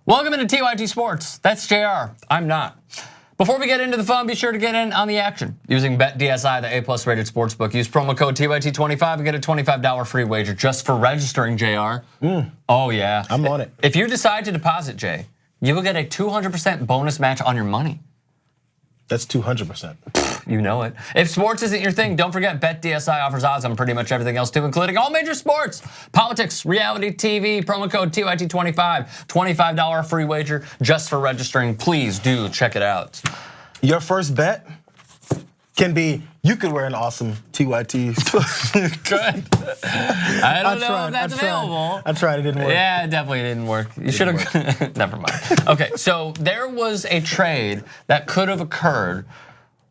Welcome into TYT Sports. That's JR. I'm not. Before we get into the fun, be sure to get in on the action. Using BetDSI, the A+ rated sportsbook. Use promo code TYT25 and get a $25 free wager just for registering, JR. Oh yeah. I'm on it. If you decide to deposit, Jay, you will get a 200% bonus match on your money. That's 200%. You know it. If sports isn't your thing, don't forget BetDSI offers odds on pretty much everything else too, including all major sports, politics, reality TV, promo code TYT25, $25 free wager just for registering. Please do check it out. Your first bet can be, you could wear an awesome TYT. Good. I don't know if that's available. I tried, it didn't work. Yeah, it definitely didn't work. You should have, never mind. Okay, so there was a trade that could have occurred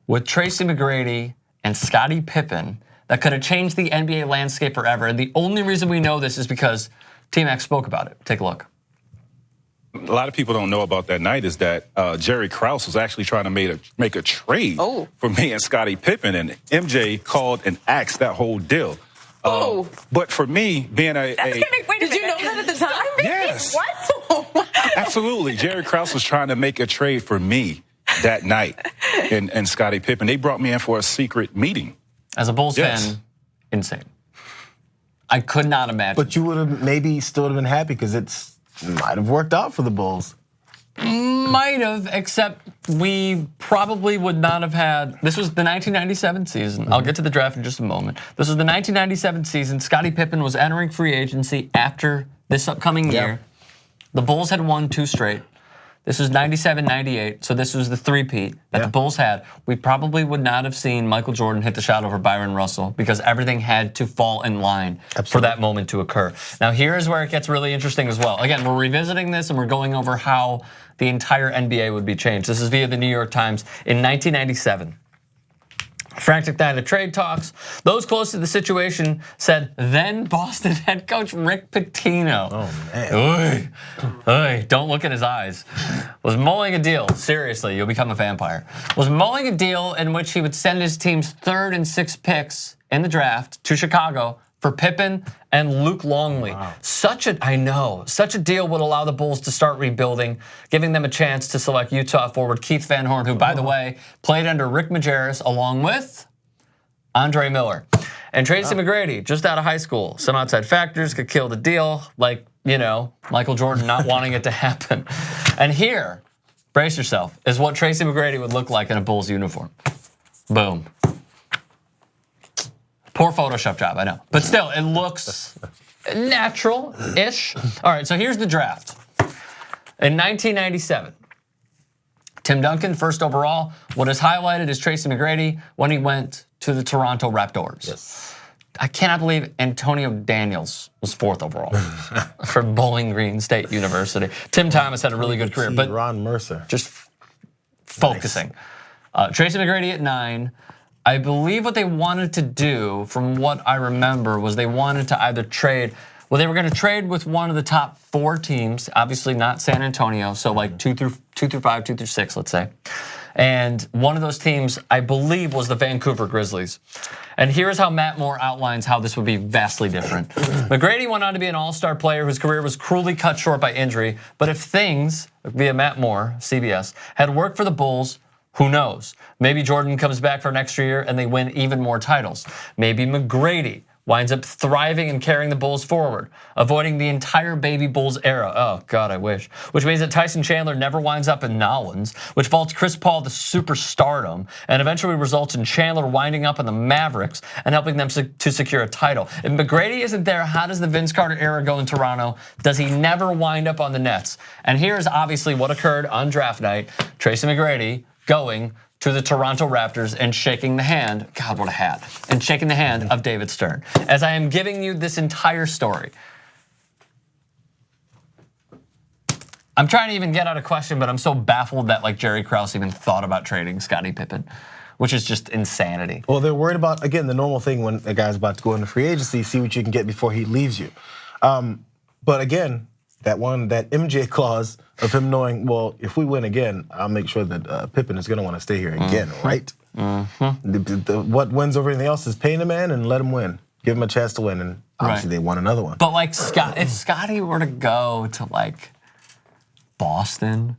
with Tracy McGrady and Scottie Pippen that could have changed the NBA landscape forever. And the only reason we know this is because T-Mac spoke about it. Take a look. A lot of people don't know about that night is that Jerry Krause was actually trying to make a trade for me and Scottie Pippen, and MJ called and axed that whole deal. But for me, being Wait a minute. Did you know that at the time? Yes. What? Absolutely. Jerry Krause was trying to make a trade for me that night and Scottie Pippen. They brought me in for a secret meeting. As a Bulls fan, insane. I could not imagine. But you would have maybe still been happy because it might have worked out for the Bulls. Might have, except we probably would not have had, this was the 1997 season. I'll get to the draft in just a moment. This was the 1997 season. Scottie Pippen was entering free agency after this upcoming year. The Bulls had won 2 straight. This was 97-98, so this was the three-peat that the Bulls had. We probably would not have seen Michael Jordan hit the shot over Byron Russell because everything had to fall in line for that moment to occur. Now here's where it gets really interesting as well. Again, we're revisiting this and we're going over how the entire NBA would be changed. This is via the New York Times in 1997. Frantic night of trade talks. Those close to the situation said then Boston head coach Rick Pitino. Oh man. Don't look at his eyes. Was mulling a deal, seriously, you'll become a vampire. Was mulling a deal in which he would send his team's 3rd and 6th picks in the draft to Chicago for Pippen and Luke Longley. Wow. Such a deal would allow the Bulls to start rebuilding, giving them a chance to select Utah forward Keith Van Horn, who, by the way, played under Rick Majerus along with Andre Miller. And Tracy McGrady, just out of high school. Some outside factors could kill the deal, like, Michael Jordan not wanting it to happen. And here, brace yourself, is what Tracy McGrady would look like in a Bulls uniform. Boom. Poor Photoshop job, I know. But still, it looks natural-ish. All right, so here's the draft. In 1997, Tim Duncan, first overall. What is highlighted is Tracy McGrady when he went to the Toronto Raptors. Yes. I cannot believe Antonio Daniels was 4th overall for Bowling Green State University. Tim Thomas had a really good career, but Ron Mercer. Just focusing. Tracy McGrady at 9. I believe what they wanted to do, from what I remember, was they wanted to either trade, they were going to trade with one of the top 4 teams, obviously not San Antonio, so like 2 through 5, 2 through 6, let's say. And one of those teams, I believe, was the Vancouver Grizzlies. And here's how Matt Moore outlines how this would be vastly different. McGrady went on to be an all-star player whose career was cruelly cut short by injury, but if things, via Matt Moore, CBS, had worked for the Bulls, who knows? Maybe Jordan comes back for next year and they win even more titles. Maybe McGrady winds up thriving and carrying the Bulls forward, avoiding the entire baby Bulls era. Oh God, I wish. Which means that Tyson Chandler never winds up in Nolans, which vaults Chris Paul to superstardom, and eventually results in Chandler winding up in the Mavericks and helping them to secure a title. If McGrady isn't there, how does the Vince Carter era go in Toronto? Does he never wind up on the Nets? And here's obviously what occurred on draft night. Tracy McGrady going to the Toronto Raptors and shaking the hand, God, what a hat, and shaking the hand of David Stern. As I am giving you this entire story, I'm trying to even get out a question, but I'm so baffled that like Jerry Krause even thought about trading Scottie Pippen, which is just insanity. Well, they're worried about, again, the normal thing when a guy's about to go into free agency, see what you can get before he leaves you. But again, that MJ clause of him knowing, well, if we win again, I'll make sure that Pippen is going to want to stay here again, right? What wins over anything else is paying the man and let him win. Give him a chance to win, and obviously they won another one. But like if Scottie were to go to like Boston,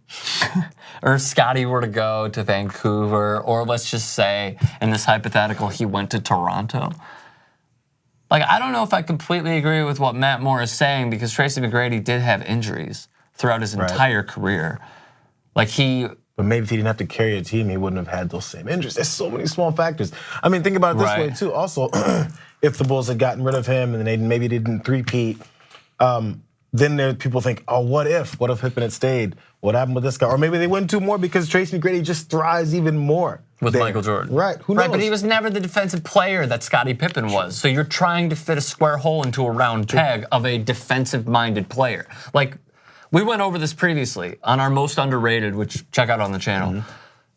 or if Scottie were to go to Vancouver, or let's just say in this hypothetical he went to Toronto. Like, I don't know if I completely agree with what Matt Moore is saying, because Tracy McGrady did have injuries throughout his entire career. Like But maybe if he didn't have to carry a team, he wouldn't have had those same injuries. There's so many small factors. I mean, think about it this way too. Also, if the Bulls had gotten rid of him and then maybe they didn't three-peat, then there people think, oh, what if? What if Pippen had stayed? What happened with this guy? Or maybe they wouldn't do more because Tracy McGrady just thrives even more. With Michael Jordan. Right, who knows? Right, but he was never the defensive player that Scottie Pippen was. So you're trying to fit a square hole into a round peg of a defensive-minded player. Like, we went over this previously on our most underrated, which check out on the channel.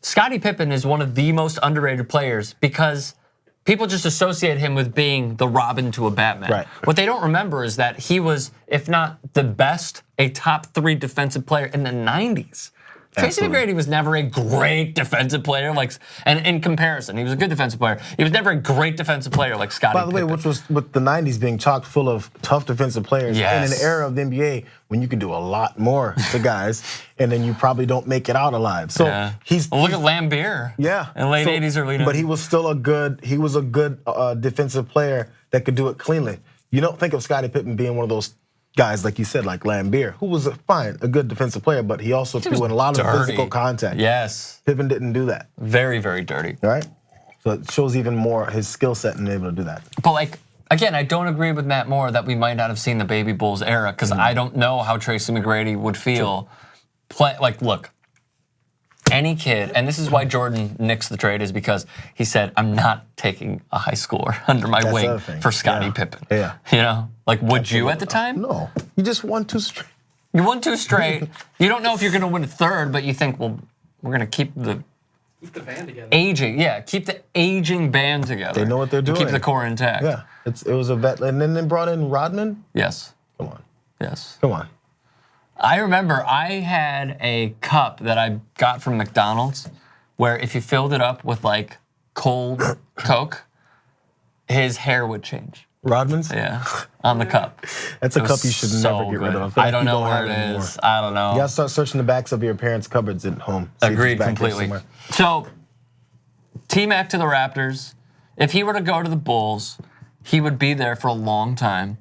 Scottie Pippen is one of the most underrated players because people just associate him with being the Robin to a Batman. Right. What they don't remember is that he was, if not the best, a top 3 defensive player in the 90s. Tracy McGrady was never a great defensive player, and in comparison, he was a good defensive player. He was never a great defensive player like Scottie Pippen. By the way, which was with the 90s being chock full of tough defensive players, and in an era of the NBA when you can do a lot more to guys, and then you probably don't make it out alive. So look at Lambeer. Yeah, in late 80s, early 90s. But he was still a good defensive player that could do it cleanly. You don't think of Scottie Pippen being one of those guys, like you said, like Lambeer, who was a good defensive player, but he also threw in a lot of physical contact. Yes. Pippen didn't do that. Very, very dirty. Right? So it shows even more his skill set and able to do that. But again, I don't agree with Matt Moore that we might not have seen the Baby Bulls era, because I don't know how Tracy McGrady would feel. Look, any kid, and this is why Jordan nixed the trade, is because he said, I'm not taking a high schooler under my wing for Scottie Pippen. Yeah. You know? Would you at the time? No. You just won 2 straight. You won 2 straight. You don't know if you're going to win a 3rd, but you think, well, we're going to keep the band together. Keep the aging band together. They know what they're doing. Keep the core intact. Yeah. It was a vet. And then they brought in Rodman? Yes. Come on. Yes. Come on. I remember I had a cup that I got from McDonald's where if you filled it up with cold Coke, his hair would change. Rodman's? Yeah, on the cup. That's a cup you should never get rid of. I don't know where it is. I don't know. You gotta start searching the backs of your parents' cupboards at home. Agreed completely. So, T-Mac to the Raptors. If he were to go to the Bulls, he would be there for a long time,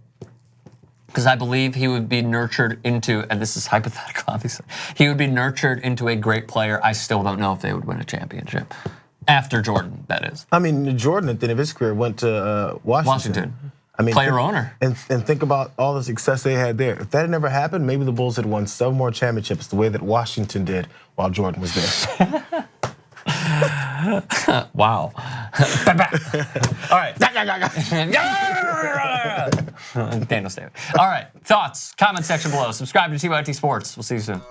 because I believe he would be nurtured into, and this is hypothetical obviously, he would be nurtured into a great player. I still don't know if they would win a championship. After Jordan, that is. I mean, Jordan at the end of his career went to Washington. I mean, player owner. And think about all the success they had there. If that had never happened, maybe the Bulls had won 7 more championships the way that Washington did while Jordan was there. Wow. All right. Daniel Staley. All right. Thoughts, comment section below. Subscribe to TYT Sports. We'll see you soon.